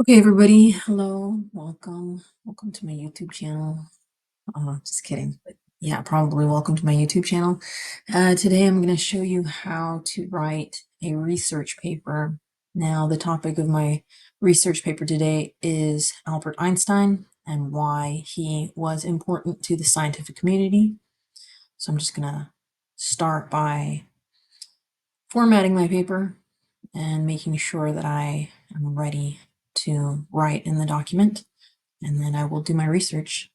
Okay, everybody. Hello, welcome to my YouTube channel. Just kidding, but yeah, probably welcome to my YouTube channel. Today I'm going to show you how to write a research paper. Now, the topic of my research paper today is Albert Einstein and why he was important to the scientific community. So I'm just going to start by formatting my paper and making sure that I am ready to write in the document. And then I will do my research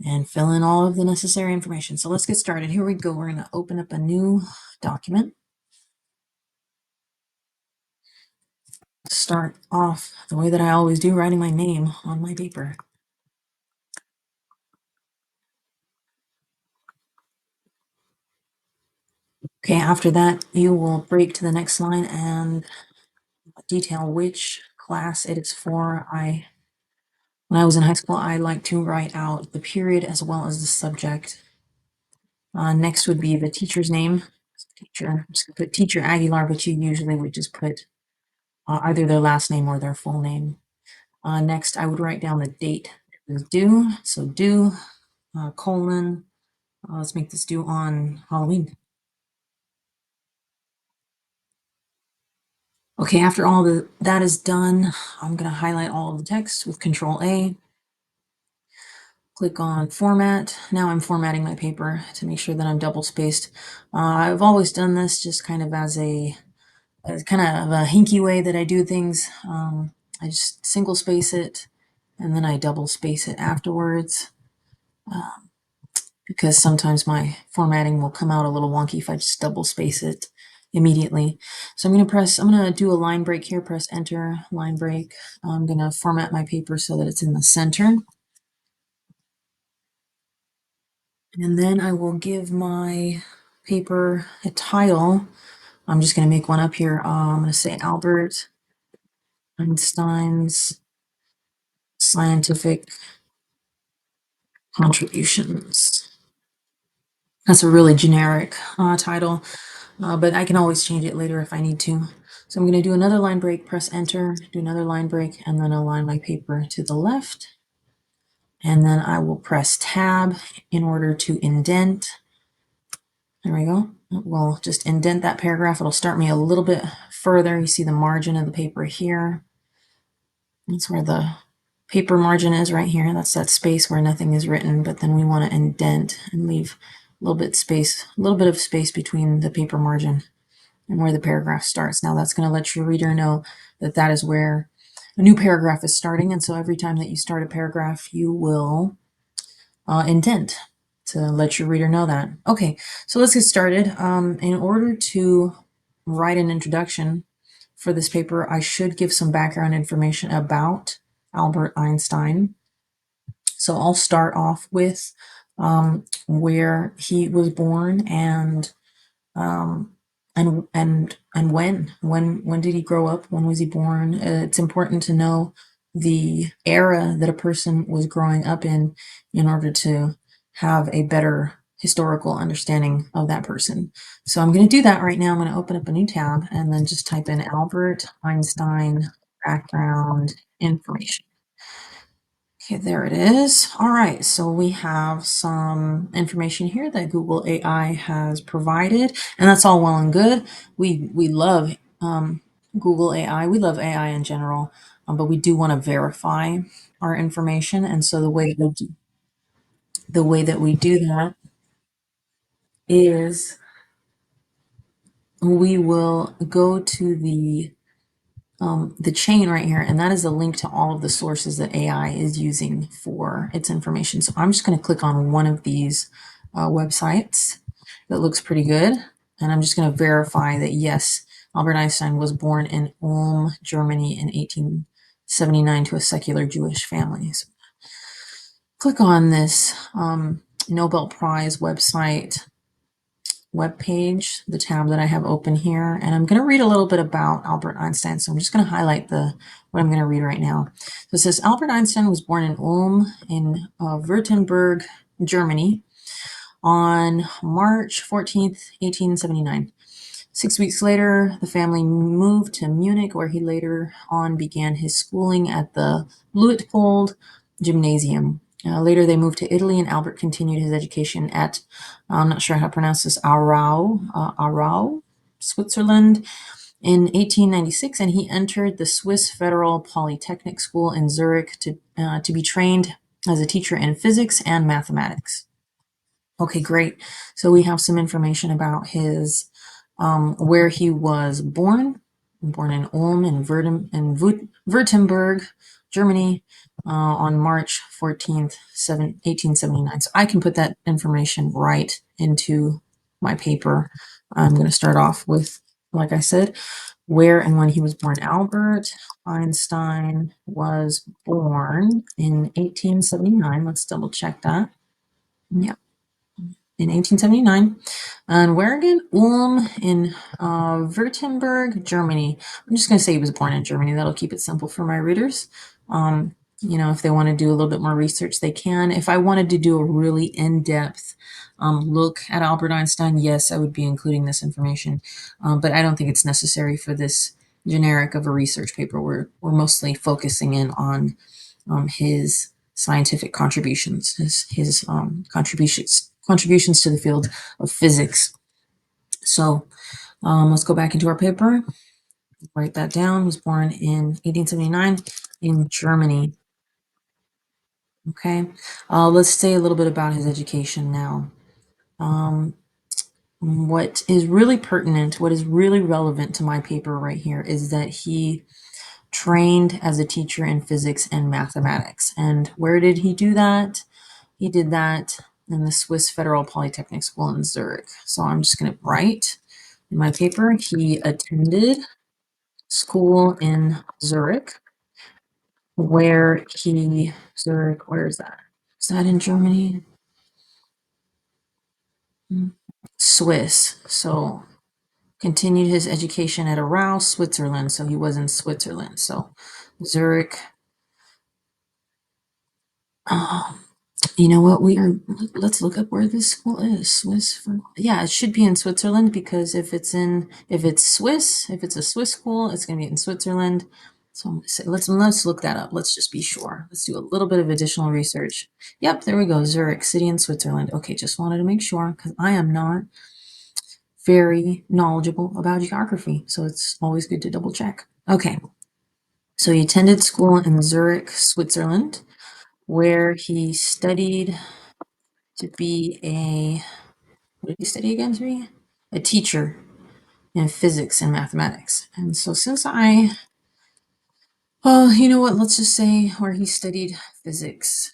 and fill in all of the necessary information. So let's get started. Here we go. We're going to open up a new document. Start off the way that I always do, writing my name on my paper. Okay, after that, you will break to the next line and detail which class it is for. When I was in high school, I liked to write out the period as well as the subject. Next would be the teacher's name. Teacher, I'm just gonna put Teacher Aguilar, but you usually would just put either their last name or their full name. Next, I would write down the date it was due. So due, colon, let's make this due on Halloween. Okay, after all that is done, I'm going to highlight all of the text with Control A. Click on Format. Now I'm formatting my paper to make sure that I'm double spaced. I've always done this just kind of as a kind of a hinky way that I do things. I just single space it and then I double space it afterwards. Because sometimes my formatting will come out a little wonky if I just double space it immediately. So I'm going to do a line break here, press enter, line break. I'm going to format my paper so that it's in the center. And then I will give my paper a title. I'm just going to make one up here. I'm going to say Albert Einstein's Scientific Contributions. That's a really generic title, but I can always change it later if I need to. So I'm going to do another line break, press enter, do another line break, and then align my paper to the left. And then I will press tab in order to indent. There we go. We'll just indent that paragraph. It'll start me a little bit further. You see the margin of the paper here. That's where the paper margin is right here. That's that space where nothing is written, but then we want to indent and leave a little bit of space between the paper margin and where the paragraph starts. Now that's going to let your reader know that that is where a new paragraph is starting. And so every time that you start a paragraph, you will indent to let your reader know that. Okay, so let's get started. In order to write an introduction for this paper, I should give some background information about Albert Einstein. So I'll start off with where he was born and when did he grow up? When was he born? It's important to know the era that a person was growing up in order to have a better historical understanding of that person. So I'm going to do that right now. I'm going to open up a new tab and then just type in Albert Einstein background information. Okay, there it is. All right, so we have some information here that Google AI has provided, and that's all well and good. We love Google AI. We love AI in general, but we do want to verify our information, and so the way that we do that is we will go to the chain right here, and that is a link to all of the sources that AI is using for its information. So I'm just going to click on one of these websites that looks pretty good, and I'm just going to verify that yes, Albert Einstein was born in Ulm, Germany in 1879 to a secular Jewish family. So click on this Nobel Prize website web page, the tab that I have open here, and I'm going to read a little bit about Albert Einstein. So I'm just going to highlight what I'm going to read right now. So it says Albert Einstein was born in Ulm in Württemberg, Germany on March 14th, 1879. 6 weeks later, the family moved to Munich, where he later on began his schooling at the Luitpold Gymnasium. Later, they moved to Italy, and Albert continued his education at, I'm not sure how to pronounce this, Aarau, Switzerland, in 1896, and he entered the Swiss Federal Polytechnic School in Zurich to be trained as a teacher in physics and mathematics. Okay, great. So we have some information about his where he was born in Ulm in Württemberg, Germany, on March 14th, 1879. So I can put that information right into my paper. I'm going to start off with, like I said, where and when he was born. Albert Einstein was born in 1879. Let's double check that. Yeah, in 1879. And where again? Ulm in Württemberg, Germany. I'm just going to say he was born in Germany. That'll keep it simple for my readers. If they want to do a little bit more research, they can. If I wanted to do a really in-depth look at Albert Einstein, yes, I would be including this information. But I don't think it's necessary for this generic of a research paper. We're mostly focusing in on his scientific contributions, his contributions to the field of physics. So let's go back into our paper. Write that down. He was born in 1879 in Germany. Okay. Let's say a little bit about his education now. What is really pertinent, what is really relevant to my paper right here is that he trained as a teacher in physics and mathematics. And where did he do that? He did that in the Swiss Federal Polytechnic School in Zurich. So I'm just going to write in my paper, he attended school in Zurich, where is that? Is that in Germany? Swiss. So continued his education at Aarau, Switzerland. So he was in Switzerland. So Zurich. You know what? Let's look up where this school is. Yeah, it should be in Switzerland because if it's a Swiss school, it's going to be in Switzerland. So I'm gonna say, let's look that up. Let's just be sure. Let's do a little bit of additional research. Yep, there we go. Zurich, city in Switzerland. Okay, just wanted to make sure because I am not very knowledgeable about geography, so it's always good to double check. Okay, so he attended school in Zurich, Switzerland, where he studied to be what did he study again to be? A teacher in physics and mathematics. And so you know what, let's just say where he studied physics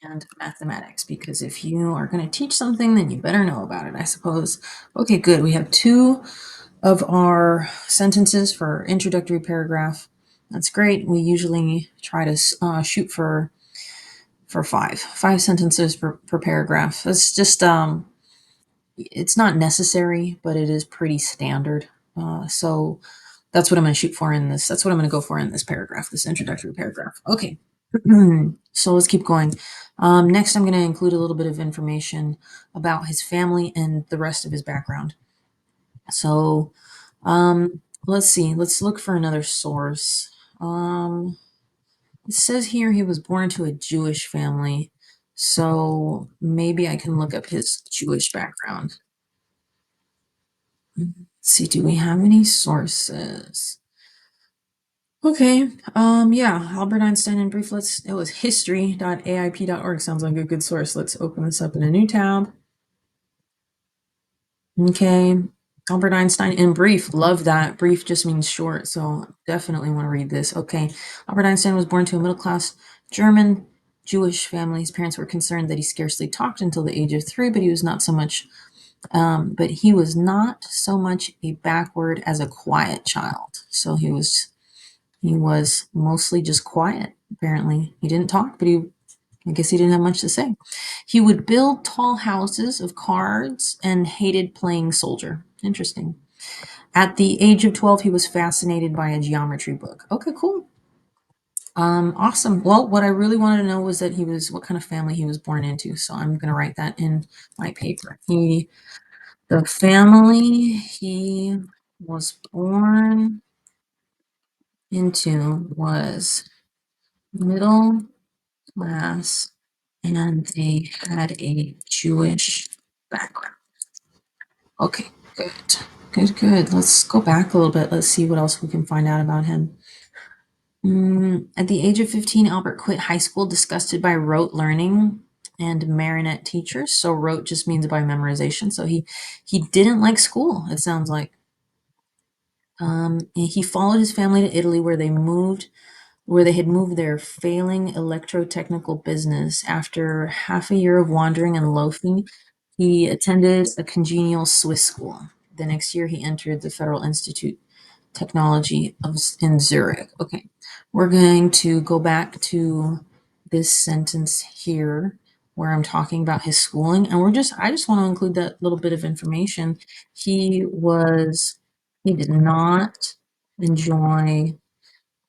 and mathematics, because if you are going to teach something, then you better know about it, I suppose. Okay, good. We have two of our sentences for introductory paragraph. That's great. We usually try to shoot for five sentences per paragraph. That's just it's not necessary, but it is pretty standard. So that's what I'm going to shoot for in this. That's what I'm going to go for in this paragraph, this introductory paragraph. Okay. So let's keep going. Next, I'm going to include a little bit of information about his family and the rest of his background. So let's see. Let's look for another source. It says here he was born into a Jewish family. So maybe I can look up his Jewish background. Let's see, do we have any sources? Okay, yeah, Albert Einstein in brief. It was history.aip.org. Sounds like a good source. Let's open this up in a new tab. Okay, Albert Einstein in brief. Love that. Brief just means short, so definitely want to read this. Okay, Albert Einstein was born to a middle-class German Jewish family. His parents were concerned that he scarcely talked until the age of 3, but he was not so much a backward as a quiet child. So he was mostly just quiet. Apparently, he didn't talk, but I guess he didn't have much to say. He would build tall houses of cards and hated playing soldier. Interesting. At the age of 12, he was fascinated by a geometry book. Okay, cool. Awesome. Well, what I really wanted to know was what kind of family he was born into. So I'm going to write that in my paper. The family he was born into was middle class and they had a Jewish background. Okay, good. Good, good. Let's go back a little bit. Let's see what else we can find out about him. At the age of 15, Albert quit high school disgusted by rote learning and marionette teachers. So rote just means by memorization. So he didn't like school, it sounds like. He followed his family to Italy where they had moved their failing electrotechnical business. After half a year of wandering and loafing, he attended a congenial Swiss school. The next year, he entered the Federal Institute Technology in Zurich. Okay, we're going to go back to this sentence here where I'm talking about his schooling, and I just want to include that little bit of information. He did not enjoy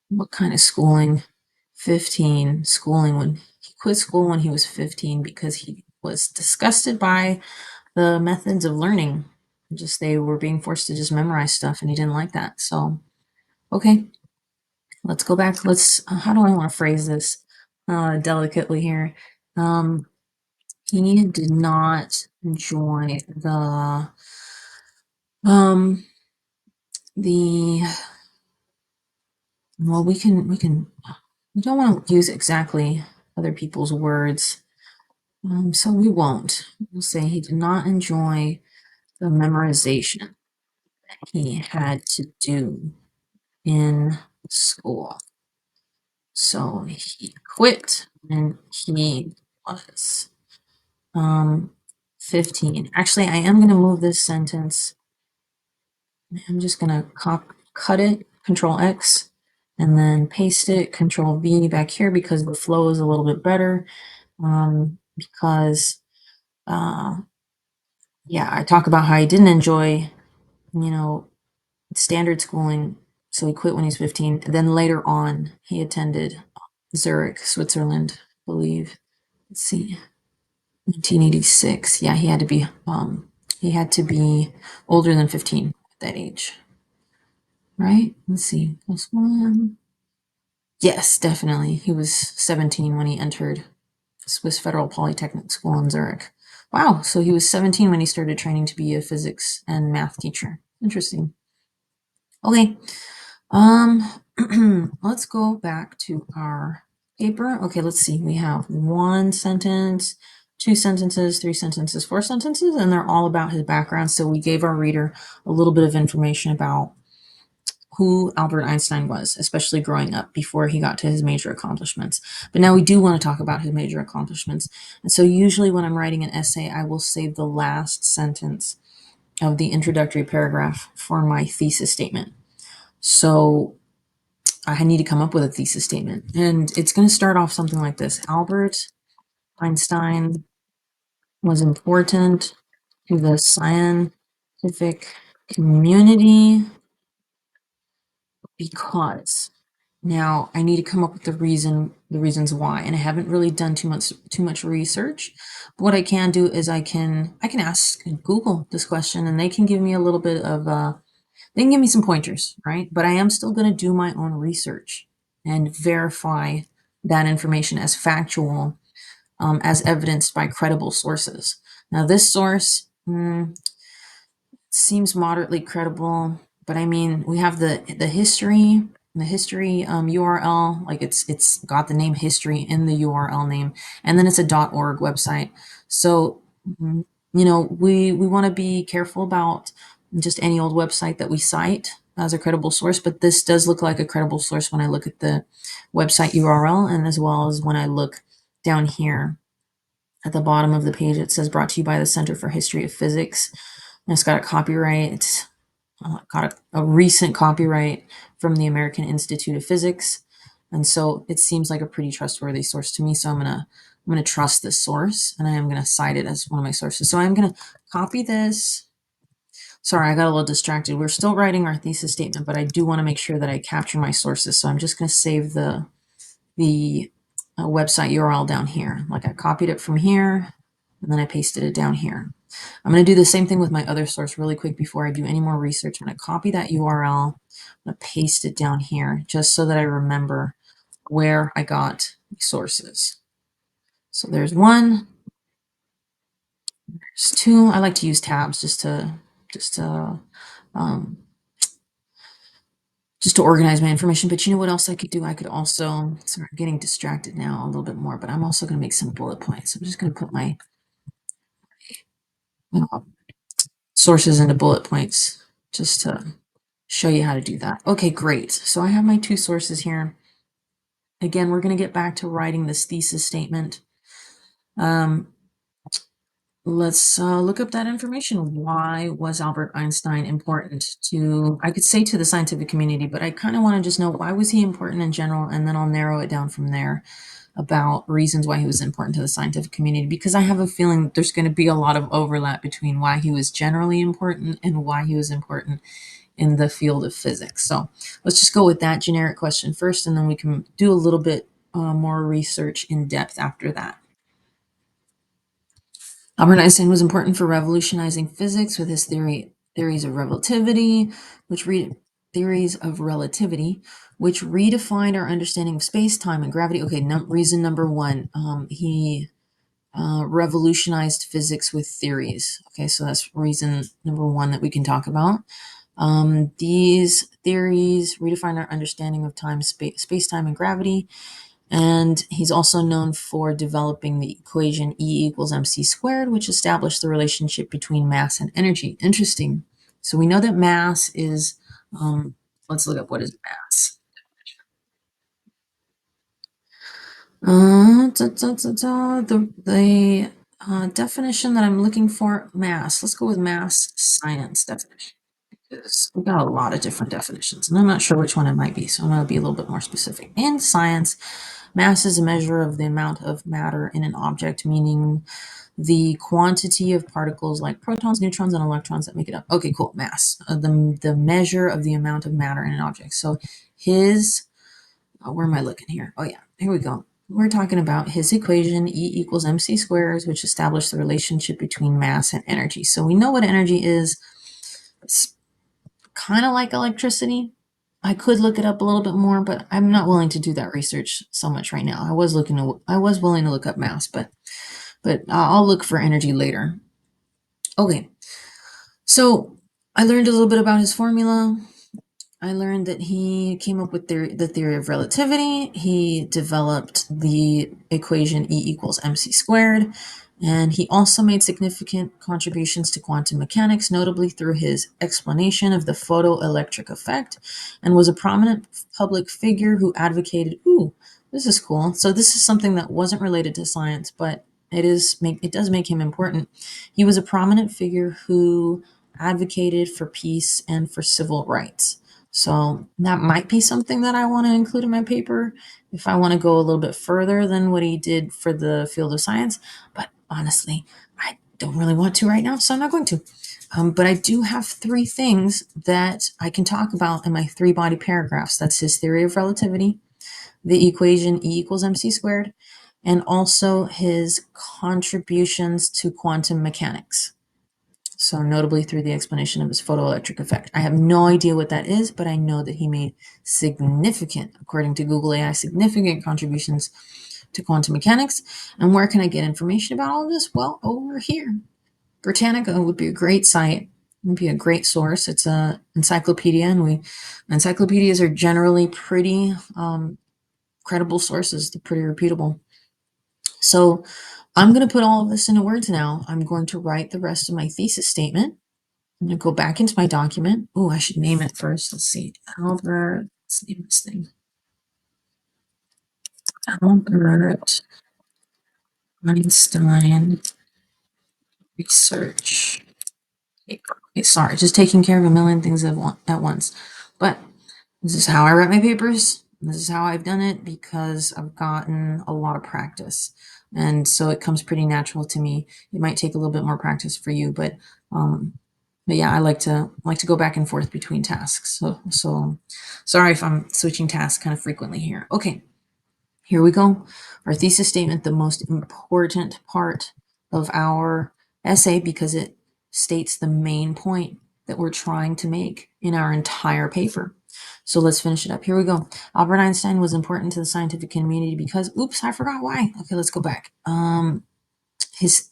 what kind of schooling? 15 schooling when he quit school when he was 15 because he was disgusted by the methods of learning. Just they were being forced to just memorize stuff and he didn't like that. So, okay, let's go back. How do I want to phrase this delicately here? He did not enjoy um, the, well, we don't want to use exactly other people's words. So we won't. We'll say he did not enjoy the memorization he had to do in school. So he quit when he was 15. Actually, I am going to move this sentence. I'm just going to cut it, Control X, and then paste it, Control V back here because the flow is a little bit better. Because yeah, I talk about how I didn't enjoy, standard schooling. So he quit when he was 15. Then later on, he attended Zurich, Switzerland, I believe. Let's see, 1986. Yeah, he had to be older than 15 at that age, right? Let's see, plus one. Yes, definitely. He was 17 when he entered Swiss Federal Polytechnic School in Zurich. Wow, so he was 17 when he started training to be a physics and math teacher. Interesting. Okay, let's go back to our paper. Okay, let's see. We have one sentence, two sentences, three sentences, four sentences, and they're all about his background. So we gave our reader a little bit of information about who Albert Einstein was, especially growing up before he got to his major accomplishments. But now we do want to talk about his major accomplishments. And so usually when I'm writing an essay, I will save the last sentence of the introductory paragraph for my thesis statement. So I need to come up with a thesis statement. And it's going to start off something like this. Albert Einstein was important to the scientific community because. Now I need to come up with the reasons why, and I haven't really done too much research. But what I can do is I can ask Google this question, and they can give me a little bit of they can give me some pointers, right? But I am still going to do my own research and verify that information as factual, as evidenced by credible sources. Now, this source seems moderately credible, but I mean, we have the history, URL, like it's got the name history in the URL name, and then it's a .org website. So, we want to be careful about just any old website that we cite as a credible source, but this does look like a credible source when I look at the website URL, and as well as when I look down here at the bottom of the page, it says brought to you by the Center for History of Physics. And it's got a copyright. It's got a recent copyright from the American Institute of Physics. And so it seems like a pretty trustworthy source to me. So I'm gonna trust this source, and I am gonna cite it as one of my sources. So I'm gonna copy this. Sorry, I got a little distracted. We're still writing our thesis statement, but I do want to make sure that I capture my sources. So I'm just gonna save the website URL down here. Like I copied it from here, and then I pasted it down here. I'm going to do the same thing with my other source really quick before I do any more research. I'm going to copy that URL. I'm going to paste it down here just so that I remember where I got sources. So there's one, there's two. I like to use tabs just to um, just to organize my information. But you know what else I could do? I could also, sorry, I'm getting distracted now a little bit more, but I'm also going to make some bullet points. I'm just going to put my uh, sources into bullet points just to show you how to do that. Okay, great. So I have my two sources here. Again, we're going to get back to writing this thesis statement. Let's look up that information. Why was Albert Einstein important to, I could say to the scientific community, but I kind of want to just know why was he important in general, and then I'll narrow it down from there about reasons why he was important to the scientific community, because I have a feeling there's going to be a lot of overlap between why he was generally important and why he was important in the field of physics. So let's just go with that generic question first, and then we can do a little bit more research in depth after that. Albert Einstein was important for revolutionizing physics with his theories of relativity, which theories of relativity, which redefined our understanding of space, time, and gravity. Okay, reason number one, he revolutionized physics with theories. Okay, so that's reason number one that we can talk about. These theories redefine our understanding of time, space, time, and gravity. And he's also known for developing the equation E equals mc squared, which established the relationship between mass and energy. Interesting. So we know that mass is, let's look up what is mass. The definition that I'm looking for, mass. Let's go with mass science definition, because we've got a lot of different definitions, and I'm not sure which one it might be, so I'm going to be a little bit more specific. In science, mass is a measure of the amount of matter in an object, meaning the quantity of particles like protons, neutrons, and electrons that make it up. Okay, cool. Mass, the measure of the amount of matter in an object. So his, where am I looking here? Oh yeah, here we go. We're talking about his equation, E equals mc squared, which established the relationship between mass and energy. So we know what energy is. It's kind of like electricity. I could look it up a little bit more, but I'm not willing to do that research so much right now. I was willing to look up mass, but I'll look for energy later. Okay, so I learned a little bit about his formula. I learned that he came up with the theory of relativity. He developed the equation E equals mc squared. And he also made significant contributions to quantum mechanics, notably through his explanation of the photoelectric effect, and was a prominent public figure who advocated, ooh, this is cool. So this is something that wasn't related to science, but it does make him important. He was a prominent figure who advocated for peace and for civil rights. So that might be something that I want to include in my paper if I want to go a little bit further than what he did for the field of science. But honestly, I don't really want to right now, so I'm not going to. But I do have three things that I can talk about in my three body paragraphs. That's his theory of relativity, the equation E equals mc squared, and also his contributions to quantum mechanics. So notably through the explanation of his photoelectric effect. I have no idea what that is, but I know that he made significant, according to Google AI, significant contributions to quantum mechanics. And where can I get information about all of this? Well, over here. Britannica would be a great site. It would be a great source. It's a encyclopedia, and encyclopedias are generally pretty credible sources. They're pretty reputable. So I'm going to put all of this into words now. I'm going to write the rest of my thesis statement. I'm going to go back into my document. Oh, I should name it first. Let's see. Albert, let's name this thing. Albert Einstein Research Paper. Okay, sorry, just taking care of a million things at once. But this is how I write my papers. This is how I've done it because I've gotten a lot of practice. And so it comes pretty natural to me. It might take a little bit more practice for you, but yeah, I like to go back and forth between tasks. So sorry if I'm switching tasks kind of frequently here. Okay, here we go. Our thesis statement, the most important part of our essay because it states the main point that we're trying to make in our entire paper. So let's finish it up. Here we go. Albert Einstein was important to the scientific community because, oops, I forgot why. Okay, let's go back. His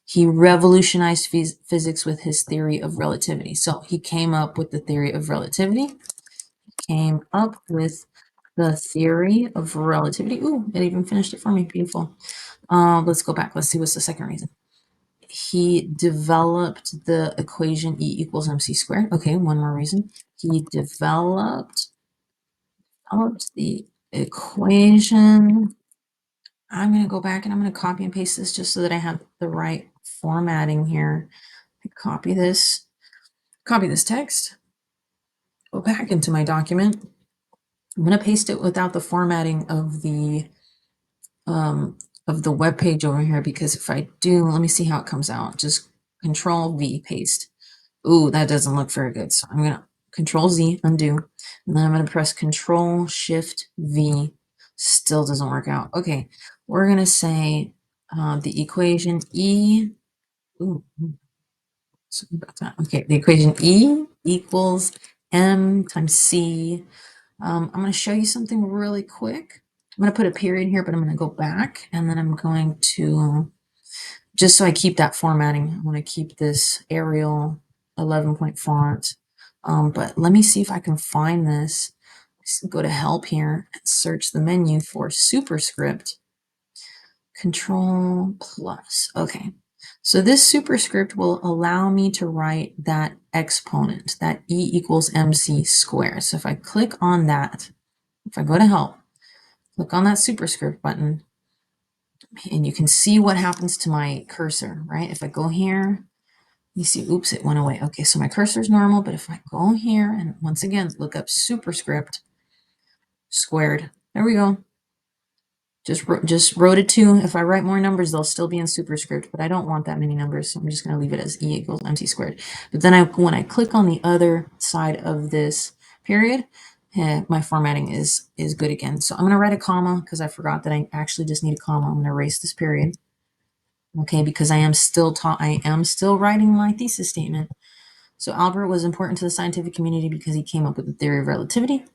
he revolutionized physics with his theory of relativity. So he came up with the theory of relativity. Came up with the theory of relativity. Ooh, it even finished it for me. Beautiful. Let's go back. Let's see what's the second reason. He developed the equation E equals mc squared. Okay, one more reason. He developed the equation. I'm going to go back and I'm going to copy and paste this just so that I have the right formatting here. Copy this text, go back into my document. I'm going to paste it without the formatting of the web page over here, because if I do, let me see how it comes out. Just Control V, paste. Ooh, that doesn't look very good. So I'm gonna Control Z, undo, and then I'm gonna press Control Shift V. Still doesn't work out. Okay, we're gonna say the equation E. Ooh, sorry about that. Okay, the equation E equals M times C. I'm going to show you something really quick. I'm going to put a period here, but I'm going to go back, and then I'm going to, just so I keep that formatting, I want to keep this Arial 11-point font. But let me see if I can find this. Go to Help here and search the menu for superscript. Control plus. Okay. So this superscript will allow me to write that exponent, that E equals mc squared. So if I click on that, if I go to Help, click on that superscript button, and you can see what happens to my cursor, right? If I go here, you see, oops, it went away. Okay, so my cursor is normal, but if I go here and once again look up superscript squared, there we go. Just wrote it too. If I write more numbers, they'll still be in superscript, but I don't want that many numbers, so I'm just going to leave it as E equals mc squared. But then when I click on the other side of this period, my formatting is good again. So I'm going to write a comma because I forgot that I actually just need a comma. I'm going to erase this period. Okay, because I am still writing my thesis statement. So Albert was important to the scientific community because he came up with the theory of relativity.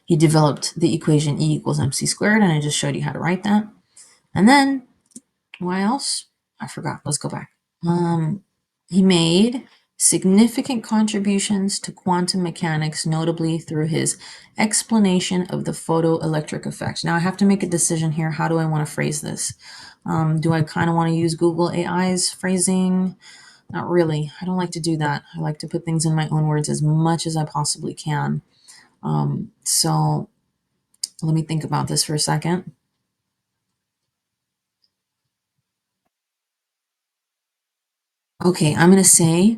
He developed the equation E equals mc squared, and I just showed you how to write that. And then, what else? I forgot. Let's go back. He made significant contributions to quantum mechanics, notably through his explanation of the photoelectric effect. Now I have to make a decision here. How do I want to phrase this? Do I kind of want to use Google AI's phrasing? Not really. I don't like to do that. I like to put things in my own words as much as I possibly can. So let me think about this for a second. Okay, I'm going to say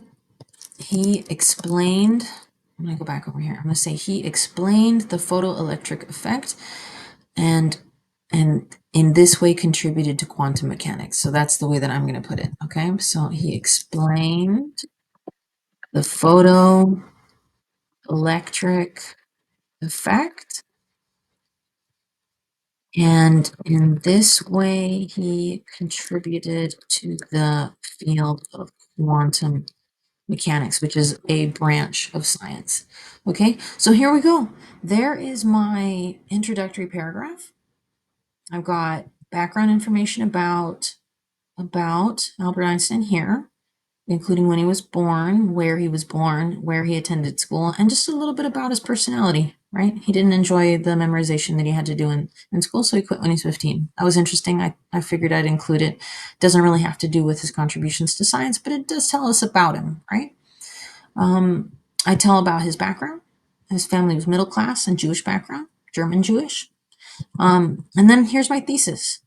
he explained, I'm going to go back over here. I'm going to say he explained the photoelectric effect and in this way contributed to quantum mechanics. So that's the way that I'm going to put it. Okay, so he explained the photoelectric effect, and in this way he contributed to the field of quantum mechanics, which is a branch of science. Okay, so here we go. There is my introductory paragraph. I've got background information about Albert Einstein here, including when he was born, where he attended school, and just a little bit about his personality, right? He didn't enjoy the memorization that he had to do in school, so he quit when he was 15. That was interesting. I figured I'd include it. Doesn't really have to do with his contributions to science, but it does tell us about him, right? I tell about his background. His family was middle class and Jewish background, German Jewish. And then here's my thesis,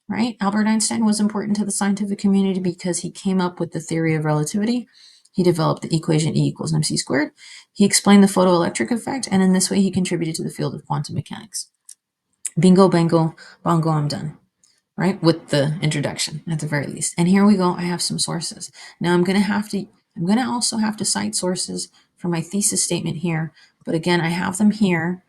right? Albert Einstein was important to the scientific community because he came up with the theory of relativity. He developed the equation E equals mc squared. He explained the photoelectric effect, and in this way he contributed to the field of quantum mechanics. Bingo, bango, bongo, I'm done, right? With the introduction at the very least. And here we go. I have some sources. Now I'm going to also have to cite sources for my thesis statement here. But again, I have them here.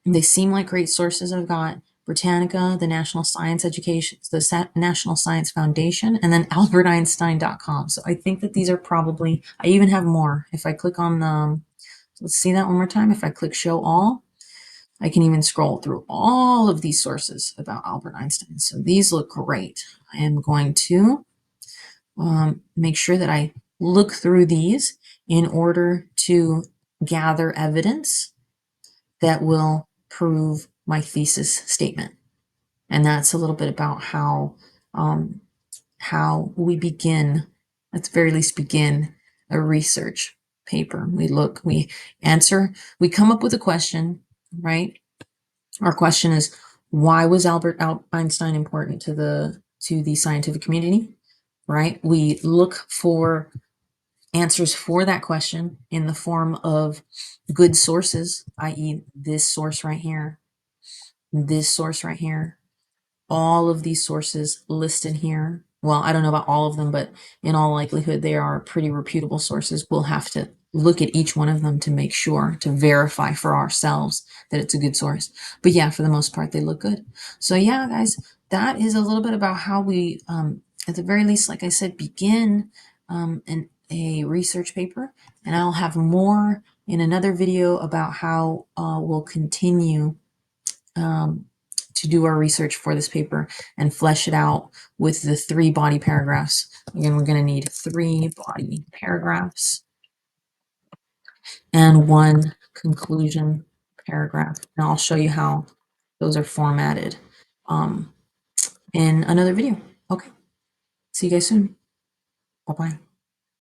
They seem like great sources I've got, Britannica, the National Science Education, the National Science Foundation, and then alberteinstein.com. So I think that these are probably, I even have more. If I click on the, let's see that one more time. If I click show all, I can even scroll through all of these sources about Albert Einstein. So these look great. I am going to make sure that I look through these in order to gather evidence that will prove my thesis statement. And that's a little bit about how we begin, at the very least, begin a research paper. We look, we answer, we come up with a question, right? Our question is, why was Albert Einstein important to the scientific community, right? We look for answers for that question in the form of good sources, i.e. this source right here, this source right here, all of these sources listed here. Well, I don't know about all of them, but in all likelihood, they are pretty reputable sources. We'll have to look at each one of them to make sure, to verify for ourselves that it's a good source. But yeah, for the most part, they look good. So yeah, guys, that is a little bit about how we, at the very least, like I said, begin a research paper. And I'll have more in another video about how we'll continue to do our research for this paper and flesh it out with the 3 body paragraphs. Again, we're going to need 3 body paragraphs and 1 conclusion paragraph. And I'll show you how those are formatted in another video. Okay, see you guys soon. Bye-bye.